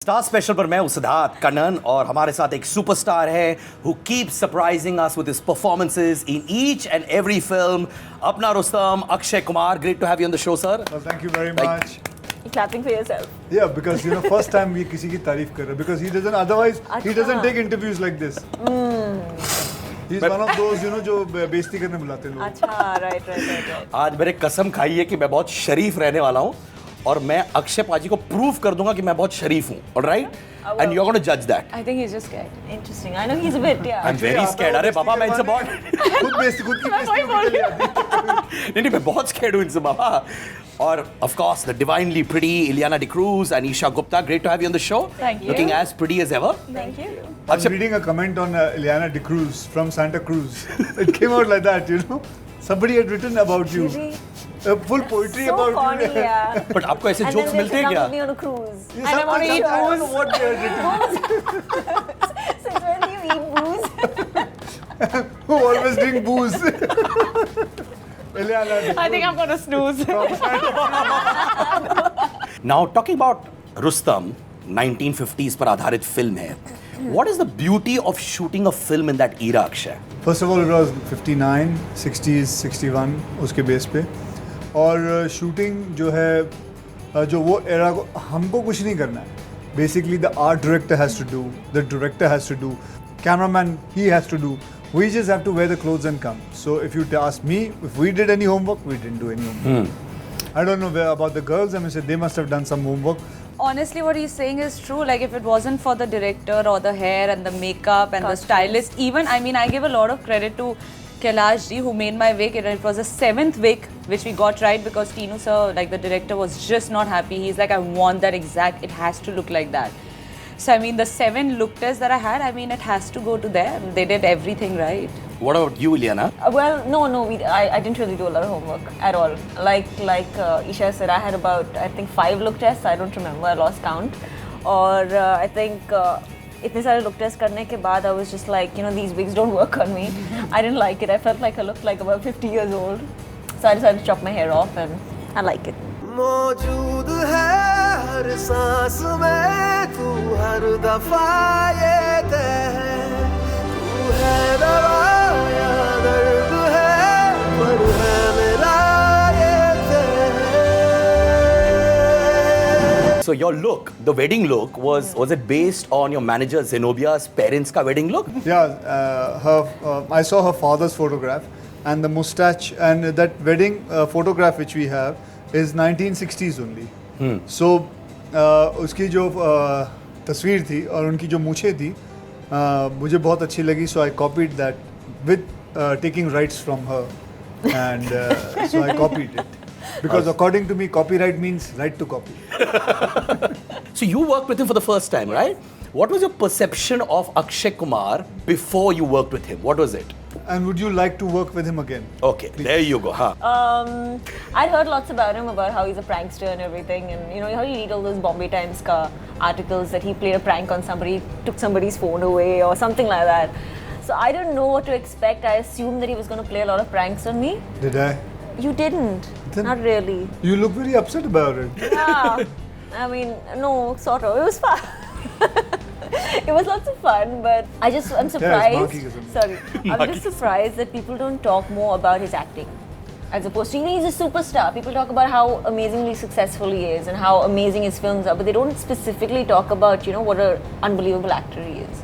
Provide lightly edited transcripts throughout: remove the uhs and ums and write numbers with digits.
Star special पर मैं हूं सिद्धार्थ कन्नन और हमारे साथ एक सुपरस्टार है who keeps surprising us with his performances in each and every film. अपना Rustam Akshay Kumar, great to have you on the show, sir. Well, thank you very much. You're clapping for yourself. Yeah, because first time we किसी की तारीफ कर रहे हैं because he doesn't otherwise he doesn't take interviews like this. He's one of those जो बेइज्जती करने बुलाते हैं लोग. अच्छा, right. आज मेरे कसम खाई है कि मैं बहुत शरीफ रहने वाला हूं और मैं अक्षय पाजी को प्रूव कर दूंगा कि मैं बहुत शरीफ हूं, alright? And you are gonna जज that. I think he's just scared. Interesting. I know he's a bit, yeah. I am very scared. अरे बाबा, मैं इनसे बहुत खुद की बेइज्जती नहीं मैं बहुत स्कैर्ड हूं इनसे बाबा. और of course the divinely pretty Ileana D'Cruz and Isha Gupta, great to have you on the show. Thank you. Looking as pretty as ever. Thank you. I'm reading a comment on Ileana D'Cruz from Santa Cruz. It came out like that, Somebody had written about you. Really? Full poetry So about funny, you. yeah. But आपको ऐसे And jokes then मिलते हैं they क्या? come with me on a cruise. Yeah, And I want to eat I don't know booze. what they had written. Since when do you eat booze? Who always drink booze? Ileana D'Cruz. I think I'm going to snooze. Now talking about Rustam, 1950s पर आधारित film है. What is the beauty of shooting a film in that era, Akshay? First of all, it was 59, 60s, 61 उसके base पे और shooting जो है जो वो एरा को हमको कुछ नहीं करना है. Basically, the art director has to do, the director has to do, cameraman he has to do. We just have to wear the clothes and come. So if you ask me, if we did any homework, we didn't do any homework. I don't know about the girls. I mean, they must have done some homework. Honestly, what he's saying is true. Like, if it wasn't for the director or the hair and the makeup and the stylist, even, I mean, I give a lot of credit to Kailash ji, who made my wig. It was the 7th wig which we got right because Tinu sir, like the director, was just not happy. He's like, I want that exact, it has to look like that. So, I mean, the 7 look tests that I had, I mean, it has to go to them. They did everything right. What about you, Ileana? Well, no, I didn't really do a lot of homework at all. Like Isha said, I had about, I think 5 look tests. I don't remember, I lost count. Or I think itne sare look tests karne ke baad, I was just like, these wigs don't work on me. I didn't like it. I felt like I looked like about 50 years old. So I decided to chop my hair off and I like it. मौजूद है हर सांस में तू हर दफा ये तय है तू है दवा या दर्द है पर है मेरा ये तय है. So your look, the wedding look, was it based on your manager Zenobia's parents' ka wedding look? Yeah, I saw her father's photograph and the mustache and that wedding photograph which we have is 1960s only. So उसकी जो तस्वीर थी और उनकी जो मूछें थी मुझे बहुत अच्छी लगी. So I copied that with taking rights from her and so I copied it. Because according to me, copyright means right to copy. So you worked with him for the first time, right? What was your perception of Akshay Kumar before you worked with him? What was it? And would you like to work with him again? Okay, there you go. Huh? I'd heard lots about him, about how he's a prankster and everything, and how you read all those Bombay Times articles that he played a prank on somebody, took somebody's phone away or something like that. So I didn't know what to expect. I assumed that he was going to play a lot of pranks on me. Did I? You didn't. Then Not really. You look very upset about it. Yeah. I mean, no, sort of. It was fun. It was lots of fun, but I'm surprised. Sorry, I'm just surprised that people don't talk more about his acting, as opposed to he's a superstar. People talk about how amazingly successful he is and how amazing his films are, but they don't specifically talk about what an unbelievable actor he is.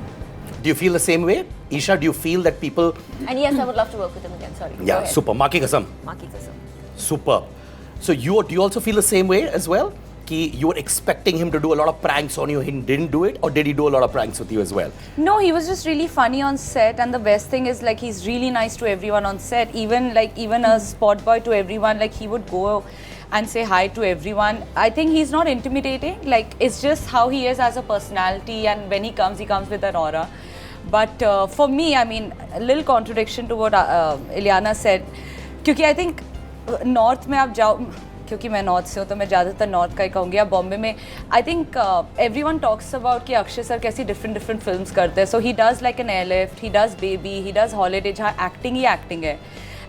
Do you feel the same way, Isha? Do you feel that people? And yes, I would love to work with him again. Sorry. Go Yeah, ahead. super. Maa ki kasam. Maki Kasam. Superb. So do you also feel the same way as well? Ki you were expecting him to do a lot of pranks on you, he didn't do it, or did he do a lot of pranks with you as well? No, he was just really funny on set, and the best thing is like he's really nice to everyone on set. Even a spot boy to everyone. Like he would go and say hi to everyone. I think he's not intimidating. Like it's just how he is as a personality, and when he comes with an aura. But for me, I mean, a little contradiction to what Ileana said. क्योंकि I think North में आप जाओ, क्योंकि मैं north से हूँ तो मैं ज़्यादातर नॉर्थ का ही कहूँगी. या बॉम्बे में I think everyone talks about कि अक्षय सर कैसी डिफरेंट फिल्म्स करते हैं. So he does like an Airlift, he does Baby, he does Holiday, जहाँ एक्टिंग ही एक्टिंग है.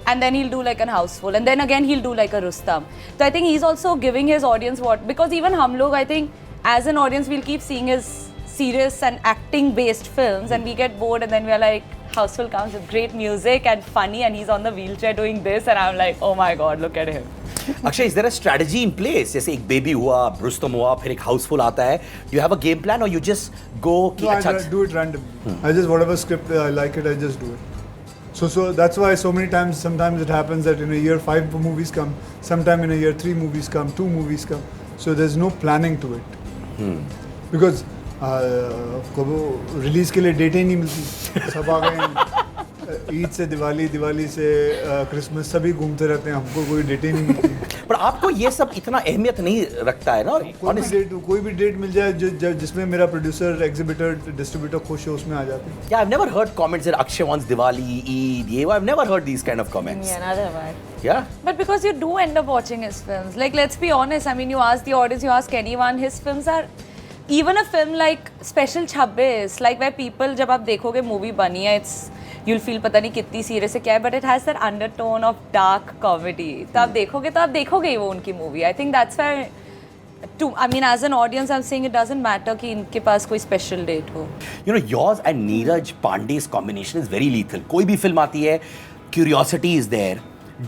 and then he'll do like an houseful, and then again he'll do like a Rustam. So I think he's also giving his audience what, because even hum log, I think as an audience, we'll keep seeing his serious and acting-based films, and we get bored, and then we're like, Houseful comes with great music and funny, and he's on the wheelchair doing this, and I'm like, oh my god, look at him. Akshay, is there a strategy in place? जैसे एक baby हुआ, रुस्तम हुआ, फिर एक हाउसफुल आता है. Do you have a game plan or you just go? No, I do it randomly. I just whatever script I like it, I just do it. So that's why so many times, sometimes it happens that in a year 5 movies come, sometime in a year 3 movies come, 2 movies come. So there's no planning to it. Because release के लिए date ही नहीं मिलती. सब आ गए ईद से दिवाली, दिवाली से Christmas, सभी घूमते रहते हैं, हमको कोई डेट ही नहीं मिलती. पर आपको ये सब इतना अहमियत नहीं रखता है ना? कोई भी डेट मिल जाए जिसमें मेरा प्रोड्यूसर, एग्जीबिटर, डिस्ट्रीब्यूटर खुश है, उसमें आ जाते हैं. Yeah, I've never heard comments that Akshay wants Diwali, Eid, ye. I've never heard these kind of comments. Yeah, neither have I. Yeah. But because you do end up watching his films. Like, let's be honest, I mean, you ask the audience, you ask anyone, his films are... Even a film like Special 26, like where people, जब आप देखोगे movie बनी है, you'll feel पता नहीं कितनी serious है क्या है, but it has that undertone of dark comedy. तो आप देखोगे ही वो उनकी movie. I think that's why, I mean, as an audience, I'm saying it doesn't matter कि इनके पास कोई special date हो. You know, yours and Neeraj Pandey's combination is very lethal. कोई भी film आती है, curiosity is there.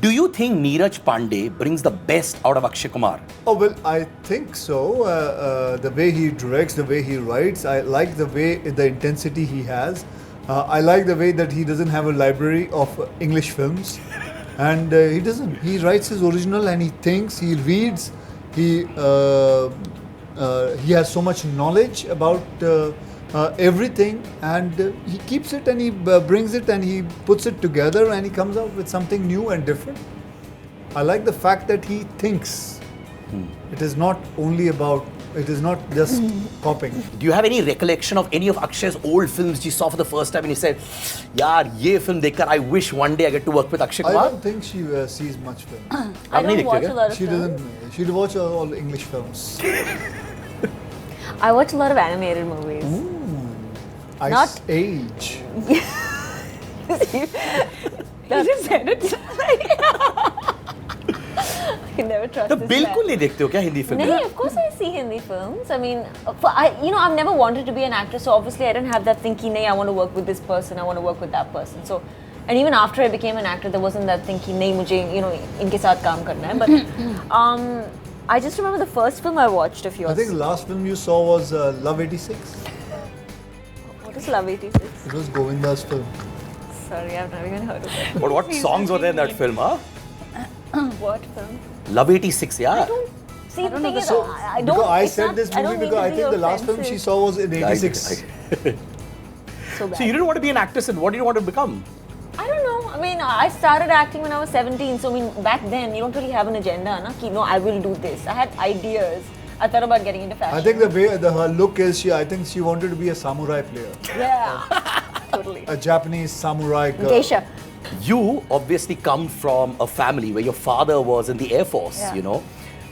Do you think Neeraj Pandey brings the best out of Akshay Kumar? Oh, well, I think so. The way he directs, the way he writes, I like the way, the intensity he has. I like the way that he doesn't have a library of English films. And he doesn't. He writes his original and he thinks, he reads, he has so much knowledge about everything, and he keeps it and he brings it and he puts it together and he comes out with something new and different. I like the fact that he thinks. It is not only about, it is not just copying. Do you have any recollection of any of Akshay's old films you saw for the first time and you said, yaar, ye film dekhkar I wish one day I get to work with Akshay I Kumar? don't think she sees much film. I don't watch a lot of She films. doesn't. She'd watch all English films. I watch a lot of animated movies. Ice Not- Age. He just said it. You never trust तो this बिल्कुल man. नहीं देखते हो क्या Hindi film? No, of course I see Hindi films. I mean, I've never wanted to be an actress, so obviously I didn't have that thinking, nahi, I want to work with this person, I want to work with that person. So, and even after I became an actor, there wasn't that thinking, nahi, mujhe, inke saath kaam karna hai. But I just remember the first film I watched of yours. I think the last film you saw was Love 86. What is Love 86? It was Govinda's film. Sorry, I've never even heard of it. But what songs were there in that film, huh? What film? Love 86, yeah. See, the thing is, So, I don't. because I it's said not- this I don't movie mean because to I be think the last film she offensive. saw was in 86. So bad. So you didn't want to be an actress, and what did you want to become? I don't know. I mean, I started acting when I was 17. So I mean, back then you don't really have an agenda, na? Ki, no, I will do this. I had ideas. I thought about getting into fashion. I think the way her look is, I think she wanted to be a samurai player, Yeah, totally. a Japanese samurai girl. Geisha. You obviously come from a family where your father was in the Air Force, Yeah. you know.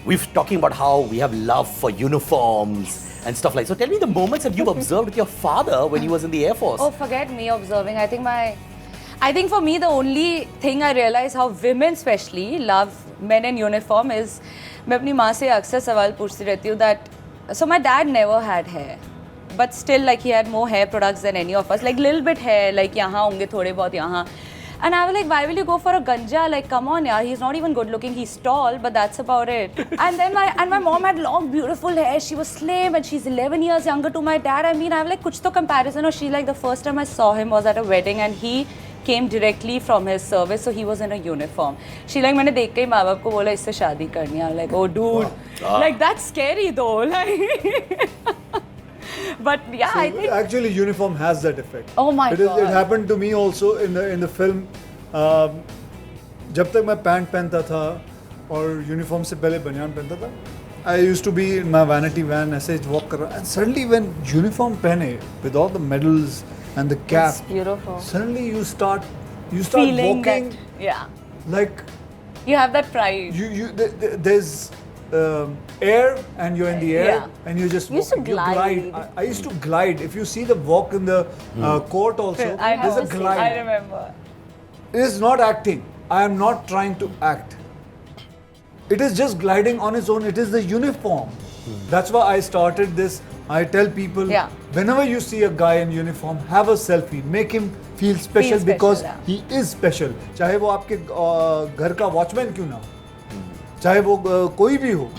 We've talking about how we have love for uniforms and stuff like. So tell me the moments that you've observed with your father when he was in the Air Force. Oh, forget me observing. I think for me, the only thing I realize how women especially love men in uniform is, मैं अपनी माँ से अक्सर सवाल पूछती रहती हूँ that, so my dad never had hair, but still like he had more hair products than any of us, like little bit hair, like यहाँ होंगे थोड़े बहुत यहाँ. And I was like, why will you go for a ganja? Like, come on, yaar, he's not even good looking. He's tall, but that's about it. And then my mom had long, beautiful hair. She was slim, and she's 11 years younger to my dad. I mean, I have like, kuch to comparison. Or she like, the first time I saw him was at a wedding, and he came directly from his service, so he was in a uniform. She like, मैंने देख के ही माँ बाप को बोला इससे शादी करनी है. I'm like, oh dude, like that's scary though. Like, but yeah, So I think. actually, uniform has that effect. Oh my It God. happened to me also in the film. जब तक मैं पैंट पहनता था और uniform से पहले बनियान पहनता था, I used to be in my vanity van, ऐसे walk कर रहा, and suddenly when uniform पहने with all the medals and the cap, It's beautiful. suddenly you start Feeling walking that, yeah, like you have that pride. there's air and you're in the air Yeah. and you're just You used to walking. You glide. I used to glide. If you see the walk in the court also, I there's a have seen- glide. I remember. It is not acting. I am not trying to act. It is just gliding on its own. It is the uniform. That's why I started this. I tell people, Yeah. whenever you see a guy in uniform, have a selfie. Make him feel special, special, because yeah. he is special. चाहे वो आपके घर का watchman क्यों ना हो, चाहे वो कोई भी हो,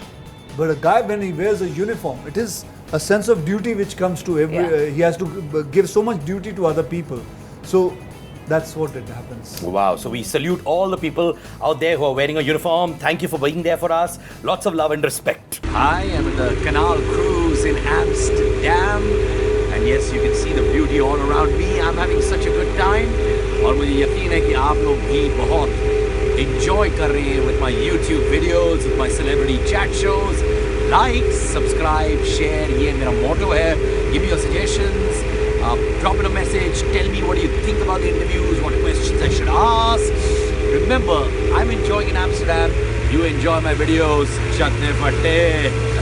but a guy when he wears a uniform, it is a sense of duty which comes to every. Yeah. He has to give so much duty to other people. So that's what it happens. Wow, so we salute all the people out there who are wearing a uniform. Thank you for being there for us. Lots of love and respect. I am at the Canal Cruise in Amsterdam, and yes, you can see the beauty all around me. I'm having such a good time, और मुझे यकीन है कि आप लोग भी बहुत enjoy कर रहे हैं with my YouTube videos, with my celebrity chat shows. Like, subscribe, share, ये मेरा motto है. Give me your suggestions. Drop in a message. Tell me what you think about the interviews, what questions I should ask. Remember, I'm enjoying in Amsterdam. You enjoy my videos. Chakne fatte.